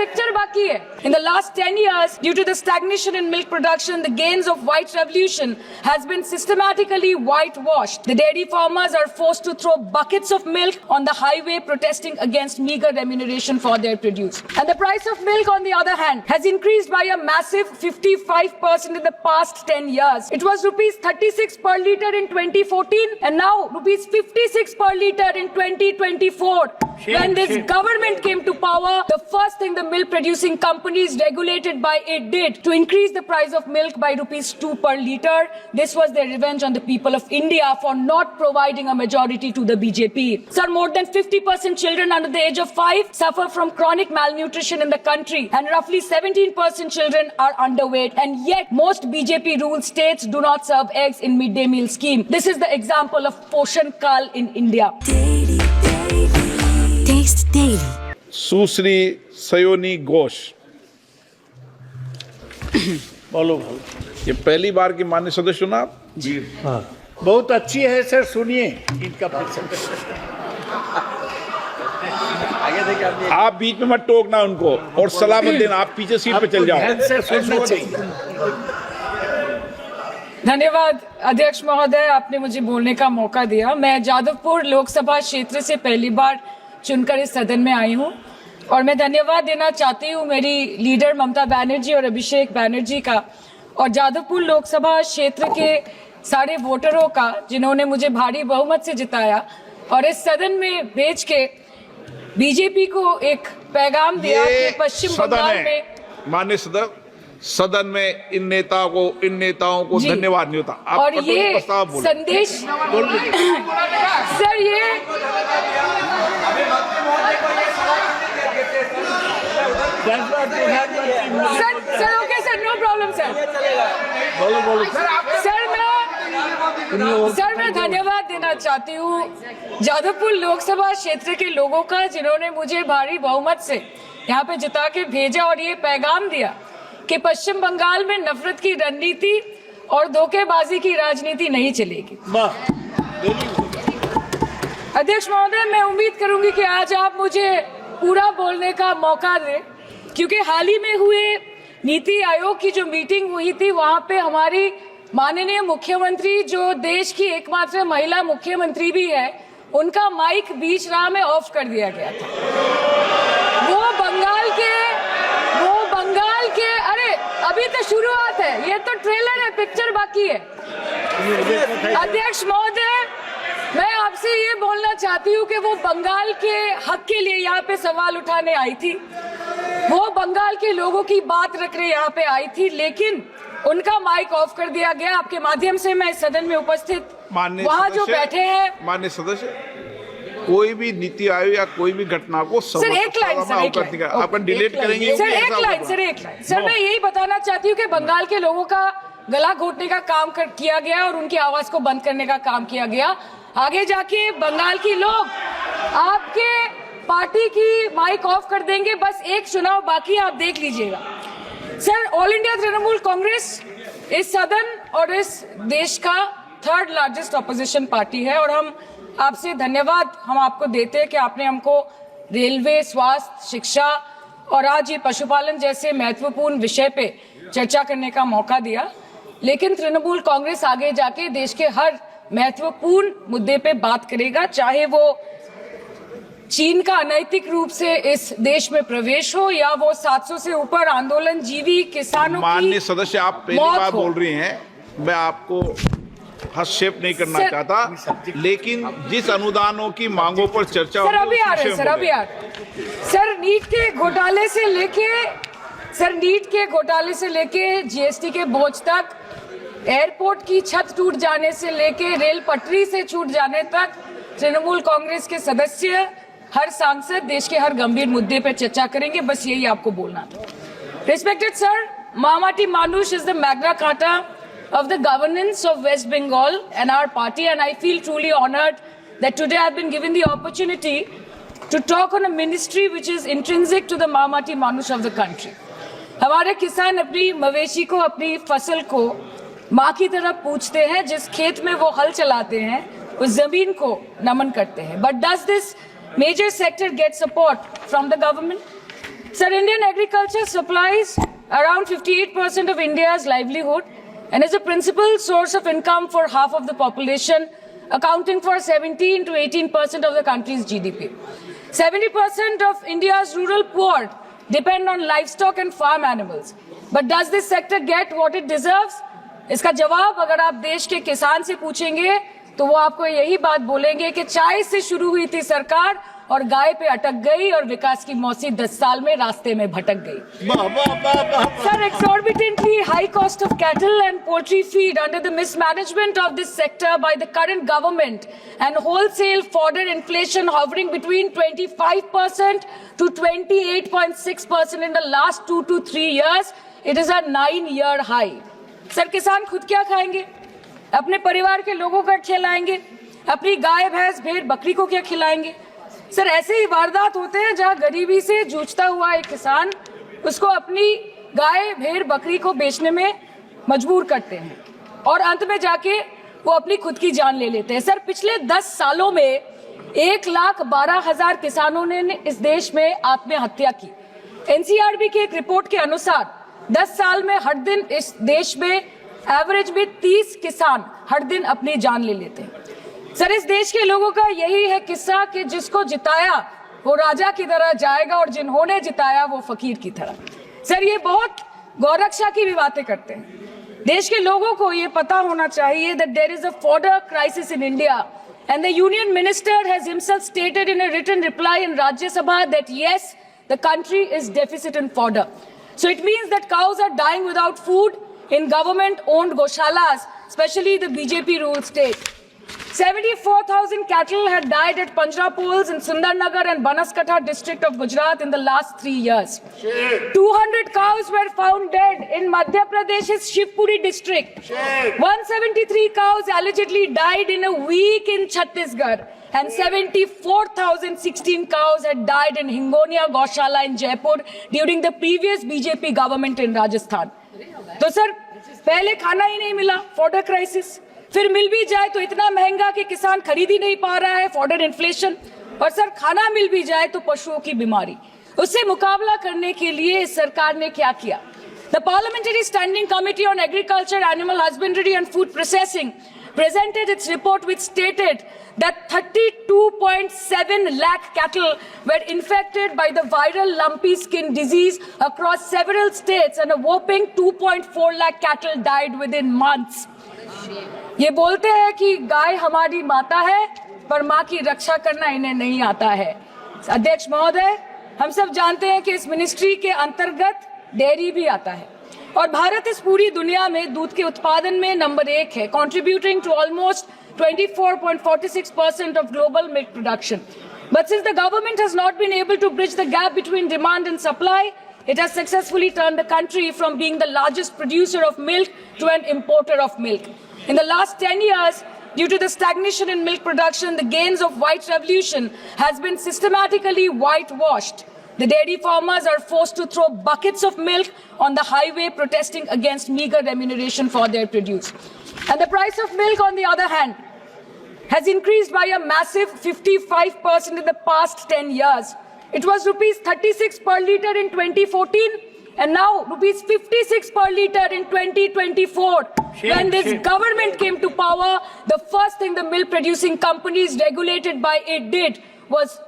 Picture बाकी है. In the last 10 years, due to the stagnation in milk production, the gains of white revolution has been systematically whitewashed. The dairy farmers are forced to throw buckets of milk on the highway protesting against meager remuneration for their produce. And the price of milk, on the other hand, has increased by a massive 55% in the past 10 years. It was rupees 36 per litre in 2014 and now rupees 56 per litre in 2024. When this government came to power, the first thing the milk producing companies regulated by it did to increase the price of milk by rupees 2 per litre. This was their revenge on the people of India for not providing a majority to the BJP. Sir, more than 50% children under the age of 5 suffer from chronic malnutrition in the country and roughly 17% children are underweight, and yet most BJP ruled states do not serve eggs in midday meal scheme. This is the example of Poshan Kal in India. Taste Daily. सुश्री सयोनी घोष, बोलो। ये पहली बार की माननीय सदस्य चुनाव जी हाँ, बहुत अच्छी है सर, सुनिए इनका आगे देखिए। आप बीच में मत टोकना उनको और सलाह मत देना, आप पीछे सीट पे चल जाओ। सुनना चाहिए। धन्यवाद अध्यक्ष महोदय, आपने मुझे बोलने का मौका दिया। मैं जादवपुर लोकसभा क्षेत्र से पहली बार चुनकर इस सदन में आई हूं और मैं धन्यवाद देना चाहती हूं मेरी लीडर ममता बनर्जी और अभिषेक बनर्जी का और जादवपुर लोकसभा क्षेत्र के सारे वोटरों का जिन्होंने मुझे भारी बहुमत से जिताया और इस सदन में भेज के बीजेपी को एक पैगाम दिया कि पश्चिम बंगाल में माननीय सदन में इन नेताओं को धन्यवाद नहीं होता। आप और ये संदेश सर, ये sir okay sir, no problem sir. बोलो सर मैं धन्यवाद देना चाहती हूँ जादवपुर लोकसभा क्षेत्र के लोगों का जिन्होंने मुझे भारी बहुमत से यहाँ पे जिता के भेजा और ये पैगाम दिया कि पश्चिम बंगाल में नफरत की रणनीति और धोखेबाजी की राजनीति नहीं चलेगी। अध्यक्ष महोदय, मैं उम्मीद करूंगी कि आज आप मुझे पूरा बोलने का मौका दें, क्योंकि हाल ही में हुए नीति आयोग की जो मीटिंग हुई थी वहां पे हमारी माननीय मुख्यमंत्री, जो देश की एकमात्र महिला मुख्यमंत्री भी है, उनका माइक बीच राह में ऑफ कर दिया गया था। वो बंगाल के अरे अभी तो शुरुआत है, ये तो ट्रेलर है, पिक्चर बाकी है। अध्यक्ष महोदय, मैं आपसे ये बोलना चाहती हूँ कि वो बंगाल के हक के लिए यहाँ पे सवाल उठाने आई थी, वो बंगाल के लोगों की बात रखने यहाँ पे आई थी, लेकिन उनका माइक ऑफ कर दिया गया। आपके माध्यम से मैं इस सदन में उपस्थित वहाँ जो बैठे हैं माननीय सदस्य, कोई भी नीति आयोग या कोई भी घटना को सर एक लाइन आपका डिलीट करेंगे सर, एक लाइन सर, मैं यही बताना चाहती हूँ कि बंगाल के लोगों का गला घोटने का काम किया गया और उनकी आवाज को बंद करने का काम किया गया। आगे जाके बंगाल के लोग आपके पार्टी की माइक ऑफ कर देंगे, बस एक चुनाव बाकी, आप देख लीजिएगा। Sir, all India Trinamool Congress इस सदन और इस देश का 3rd लार्जेस्ट ऑपोजिशन पार्टी है और हम आपसे धन्यवाद हम आपको देते हैं कि आपने हमको रेलवे, स्वास्थ्य, शिक्षा और आज ये पशुपालन जैसे महत्वपूर्ण विषय पे चर्चा करने का मौका दिया। लेकिन तृणमूल कांग्रेस आगे जाके देश के हर महत्वपूर्ण मुद्दे पे बात करेगा, चाहे वो चीन का अनैतिक रूप से इस देश में प्रवेश हो या वो 700 से ऊपर आंदोलन जीवी किसानों की। माननीय सदस्य, आप पहली बार बोल रही हैं, मैं आपको हस्तक्षेप नहीं करना चाहता, लेकिन जिस अनुदानों की मांगों पर चर्चा सर अभी आ रहे सर, नीट के घोटाले से लेके जीएसटी के बोझ तक, एयरपोर्ट की छत टूट जाने से लेके रेल पटरी से छूट जाने तक, तृणमूल कांग्रेस के सदस्य, हर सांसद देश के हर गंभीर मुद्दे पर चर्चा करेंगे। बस यही आपको बोलना था। Respected sir, Mahamati Manush is the Magna Carta of the governance of West Bengal and our party, and I feel truly honored that today I've been given the opportunity to talk on a ministry which is intrinsic to the Mahamati Manush of the country. हमारे किसान अपनी मवेशी को, अपनी फसल को माँ की तरह पूछते हैं, जिस खेत में वो हल चलाते हैं उस जमीन को नमन करते हैं। But does this major sector get support from the government? Sir, Indian agriculture supplies around 58% of India's livelihood and is a principal source of income for half of the population, accounting for 17 to 18% of the country's GDP. 70% of India's rural poor depend on livestock and farm animals. But does this sector get what it deserves? इसका जवाब अगर आप देश के किसान से पूछेंगे तो वो आपको यही बात बोलेंगे कि चाय से शुरू हुई थी सरकार और गाय पे अटक गई और विकास की मौसी 10 साल में रास्ते में भटक गई. Sir, exorbitantly high cost of cattle and poultry feed under the mismanagement of this sector by the current government and wholesale fodder inflation hovering between 25% to 28.6% in the last 2 to 3 years, it is a 9-year high. Sir, किसान खुद क्या खाएंगे? अपने परिवार के लोगों का खिलाएंगे? अपनी गाय भैंस भेड़ बकरी को क्या खिलाएंगे? सर, ऐसे ही वारदात होते हैं जहां गरीबी से जूझता हुआ एक किसान उसको अपनी गाय भेड़ बकरी को बेचने में मजबूर करते हैं और अंत में जाके वो अपनी खुद की जान ले लेते हैं. सर, पिछले 10 सालों में 1,12,000 किसानों ने इस देश में आत्महत्या की. एनसीआरबी की एक रिपोर्ट के अनुसार 10 साल में हर दिन इस देश में एवरेज में 30 किसान हर दिन अपनी जान ले लेते हैं. सर, इस देश के लोगों का यही है किस्सा कि जिसको जिताया वो राजा की तरह जाएगा और जिन्होंने जिताया वो फकीर की तरह. सर, ये बहुत गौरक्षा की भी बातें करते हैं. देश के लोगों को ये पता होना चाहिए that there is a fodder crisis in India and the union minister has himself stated in a written reply in Rajya Sabha that yes, the country is deficit in fodder. So it means that cows are dying without food in government-owned goshalas, especially the BJP-ruled state. 74,000 cattle had died at Panjrapols in Sundarnagar and Banaskantha district of Gujarat in the last 3 years. 200 cows were found dead in Madhya Pradesh's Shivpuri district. 173 cows allegedly died in a week in Chhattisgarh. And 74,016 cows had died in Hingonia Goshala in Jaipur during the previous BJP government in Rajasthan. तो sir, पहले खाना ही नहीं मिला, fodder crisis. फिर मिल भी जाए तो इतना महंगा कि किसान खरीद ही नहीं पा रहा है, फॉडर इन्फ्लेशन. और सर, खाना मिल भी जाए तो पशुओं की बीमारी. उससे मुकाबला करने के लिए सरकार ने क्या किया? The Parliamentary Standing Committee on Agriculture, Animal Husbandry and Food Processing presented its report which stated that 32.7 lakh cattle were infected by the viral lumpy skin disease across several states and a whopping 2.4 lakh cattle died within months. ये बोलते हैं कि गाय हमारी माता है पर माँ की रक्षा करना इन्हें नहीं आता है. अध्यक्ष महोदय, हम सब जानते हैं कि इस मिनिस्ट्री के अंतर्गत डेयरी भी आता है और भारत इस पूरी दुनिया में दूध के उत्पादन में नंबर 1 है, contributing to almost 24.46% of global milk production. But since the government has not been able to bridge the gap between demand and supply, it has successfully turned the country from being the largest producer of milk to an importer of milk. In the last 10 years, due to the stagnation in milk production, the gains of white revolution has been systematically whitewashed. The dairy farmers are forced to throw buckets of milk on the highway protesting against meager remuneration for their produce. And the price of milk, on the other hand, has increased by a massive 55% in the past 10 years. It was rupees 36 per litre in 2014 and now rupees 56 per litre in 2024. When this government came to power, the first thing the milk producing companies regulated by it did was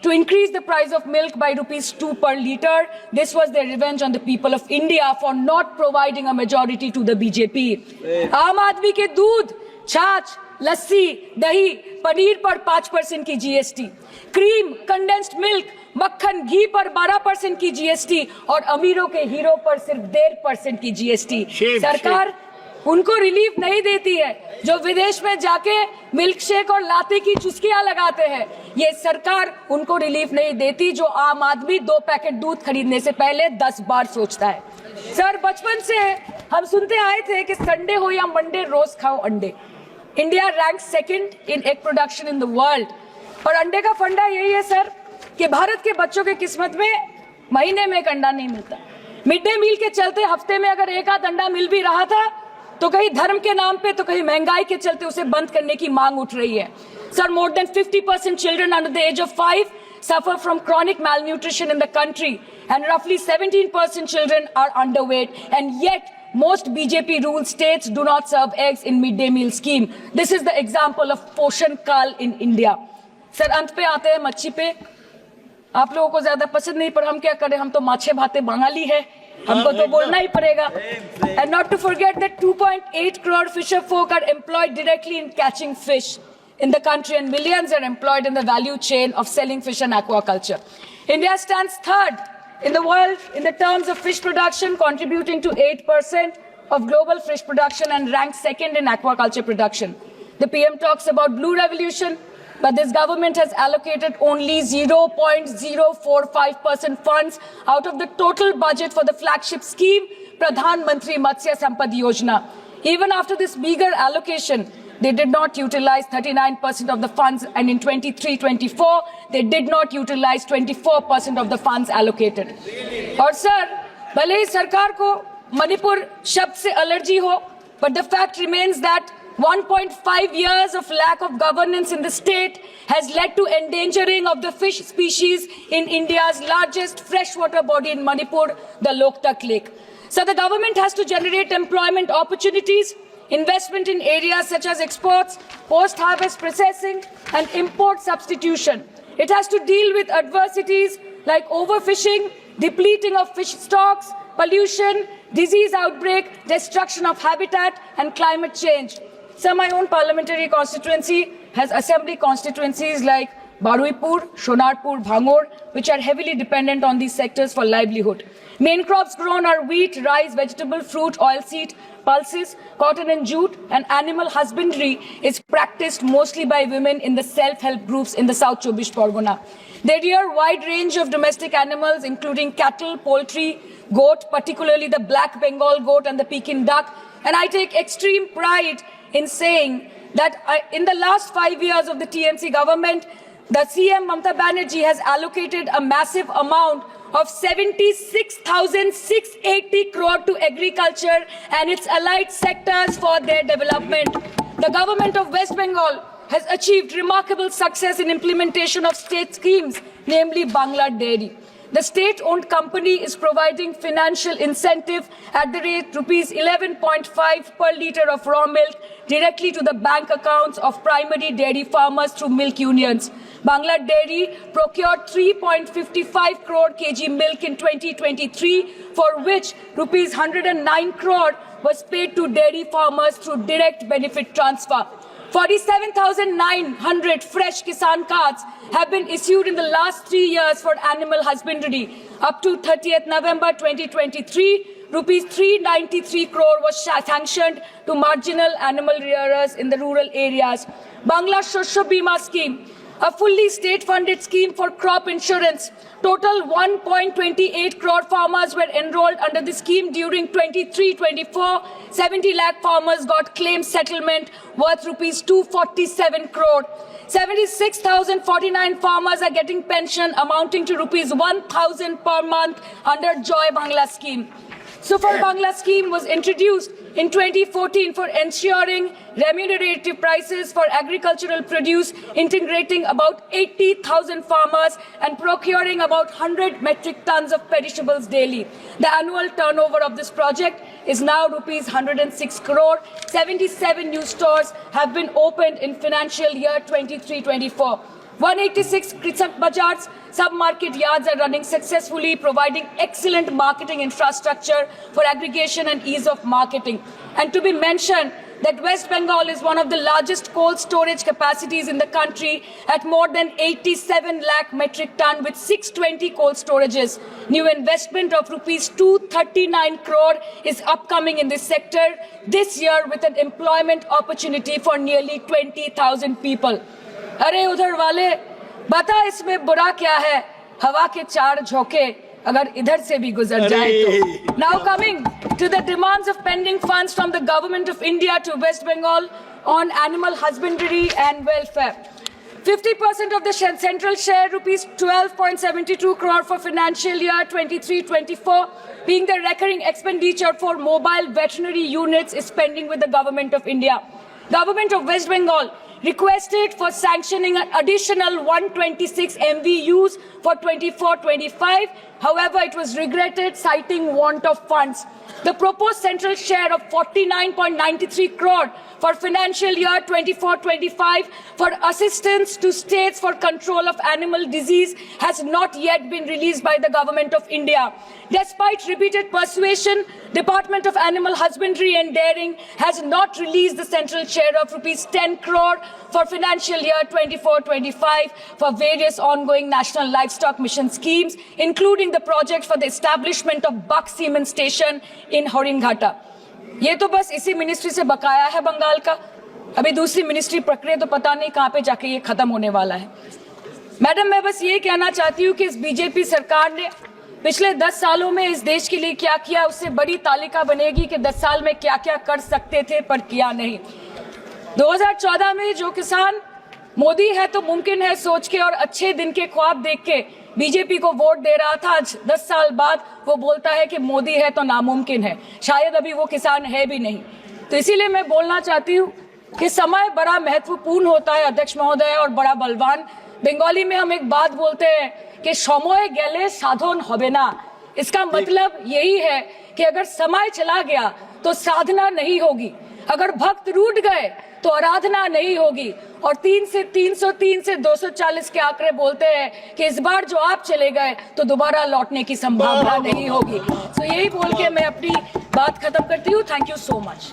to increase the price of milk by rupees 2 per litre. This was their revenge on the people of India for not providing a majority to the BJP. आम आदमी के दूध, छाछ, लस्सी, दही, पनीर पर 5% की GST, cream, condensed milk, मक्खन, घी पर 12% की जीएसटी और अमीरों के हीरो पर सिर्फ 1.5% की जीएसटी. सरकार उनको रिलीफ नहीं देती है जो विदेश में जाके मिल्क शेक और लाते की चुस्कियां लगाते हैं. ये सरकार उनको रिलीफ नहीं देती जो आम आदमी 2 पैकेट दूध खरीदने से पहले 10 बार सोचता है. सर, बचपन से हम सुनते आए थे कि संडे हो या मंडे रोज खाओ अंडे. India rank 2nd in egg production in the world. और अंडे का फंडा यही है सर कि भारत के बच्चों के किस्मत में महीने में एक अंडा नहीं मिलता. मिड डे मील के चलते हफ्ते में अगर एक आध अंडा मिल भी रहा था तो कहीं धर्म के नाम पे तो कहीं महंगाई के चलते उसे बंद करने की मांग उठ रही है. Sir, more than 50% children under the age of 5 suffer from chronic malnutrition in the country, and roughly 17% children are underweight, and yet most BJP-ruled states do not serve eggs in midday meal scheme. This is the example of Poshan Kal in India. Sir, अंत पे आते हैं मच्छी पे. आप लोगों को ज्यादा पसंद नहीं, पर हम क्या करें, हम तो माछे भाते बंगाली है, हमको तो बोलना ही पड़ेगा. And not to forget that 2.8 crore fisher folk are employed directly in catching fish in the country, and millions are employed in the value chain of selling fish and aquaculture. India stands third in the world in the terms of fish production, contributing to 8% of global fish production, and ranks second in aquaculture production. The PM talks about blue revolution, but this government has allocated only 0.045% funds out of the total budget for the flagship scheme, Pradhan Mantri Matsya Sampad Yojana. Even after this meager allocation, they did not utilize 39% of the funds, and in 23-24, they did not utilize 24% of the funds allocated. और sir, भले ही सरकार को मणिपुर शब्द से allergy हो, but the fact remains that 1.5 years of lack of governance in the state has led to endangering of the fish species in India's largest freshwater body in Manipur, the Loktak Lake. So the government has to generate employment opportunities, investment in areas such as exports, post-harvest processing, and import substitution. It has to deal with adversities like overfishing, depleting of fish stocks, pollution, disease outbreak, destruction of habitat, and climate change. So my own parliamentary constituency has assembly constituencies like Baruipur, Shonarpur, Bhangor, which are heavily dependent on these sectors for livelihood. Main crops grown are wheat, rice, vegetable, fruit, oilseed, pulses, cotton and jute, and animal husbandry is practiced mostly by women in the self-help groups in the South Chobbish Pargona. They rear a wide range of domestic animals, including cattle, poultry, goat, particularly the black Bengal goat and the Pekin duck. And I take extreme pride in saying that in the last 5 years of the TMC government, the CM Mamata Banerjee has allocated a massive amount of 76,680 crore to agriculture and its allied sectors for their development. The government of West Bengal has achieved remarkable success in implementation of state schemes, namely Bangla Dairy. The state-owned company is providing financial incentive at the rate rupees 11.5 per litre of raw milk directly to the bank accounts of primary dairy farmers through milk unions. Bangla Dairy procured 3.55 crore kg milk in 2023, for which rupees 109 crore was paid to dairy farmers through direct benefit transfer. 47,900 fresh Kisan cards have been issued in the last 3 years for animal husbandry. Up to 30th November 2023, rupees 393 crore was sanctioned to marginal animal rearers in the rural areas. Bangla Shosho Bima scheme, a fully state-funded scheme for crop insurance. Total 1.28 crore farmers were enrolled under the scheme during 23-24. 70 lakh farmers got claim settlement worth rupees 247 crore. 76,049 farmers are getting pension amounting to rupees 1,000 per month under Joy Bangla scheme. Super Bangla scheme was introduced in 2014 for ensuring remunerative prices for agricultural produce, integrating about 80,000 farmers and procuring about 100 metric tons of perishables daily. The annual turnover of this project is now rupees 106 crore. 77 new stores have been opened in financial year 23-24. 186 Krisak Bazars sub-market yards are running successfully, providing excellent marketing infrastructure for aggregation and ease of marketing. And to be mentioned that West Bengal is one of the largest cold storage capacities in the country at more than 87 lakh metric ton with 620 cold storages. New investment of rupees 239 crore is upcoming in this sector this year with an employment opportunity for nearly 20,000 people. अरे उधर वाले बता इसमें बुरा क्या है, हवा के चार झोंके अगर इधर से भी गुजर जाए तो. Now coming to the demands of pending funds from the government of India to West Bengal on animal husbandry and welfare. 50% of the central share, rupees 12.72 crore for financial year 23-24, being the recurring expenditure for mobile veterinary units, is pending with the government of India. Government of West Bengal requested for sanctioning an additional 126 MVUs for 24-25. However, it was regretted, citing want of funds. The proposed central share of 49.93 crore for financial year 24-25 for assistance to states for control of animal disease has not yet been released by the Government of India. Despite repeated persuasion, Department of Animal Husbandry and Dairying has not released the central share of rupees 10 crore for financial year 24-25 for various ongoing national livestock mission schemes, including the project for the establishment of buck semen station in Horinghatta. ये तो बस इसी ministry से बकाया है बंगाल का। अभी दूसरी मिनिस्ट्री प्रक्रिया तो पता नहीं कहां पे जाके ये खत्म होने वाला है। मैडम, मैं बस ये कहना चाहती हूँ कि इस बीजेपी सरकार ने पिछले 10 सालों में इस देश के लिए क्या किया, उससे बड़ी तालिका बनेगी कि 10 साल में क्या क्या कर सकते थे पर किया नहीं। 2014 में जो किसान मोदी है तो मुमकिन है सोच के और अच्छे दिन के ख्वाब देख के बीजेपी को वोट दे रहा था, आज 10 साल बाद वो बोलता है कि मोदी है तो नामुमकिन है। शायद अभी वो किसान है भी नहीं। तो इसीलिए मैं बोलना चाहती हूँ कि समय बड़ा महत्वपूर्ण होता है अध्यक्ष महोदय, और बड़ा बलवान। बंगाली में हम एक बात बोलते हैं कि समय गेले साधन होबे ना। इसका मतलब यही है कि अगर समय चला गया तो साधना नहीं होगी, अगर भक्त रूठ गए तो आराधना नहीं होगी। और 3 से 303 से 240 के आंकड़े बोलते हैं कि इस बार जो आप चले गए तो दोबारा लौटने की संभावना नहीं होगी। तो यही बोल के मैं अपनी बात खत्म करती हूँ। Thank you so much.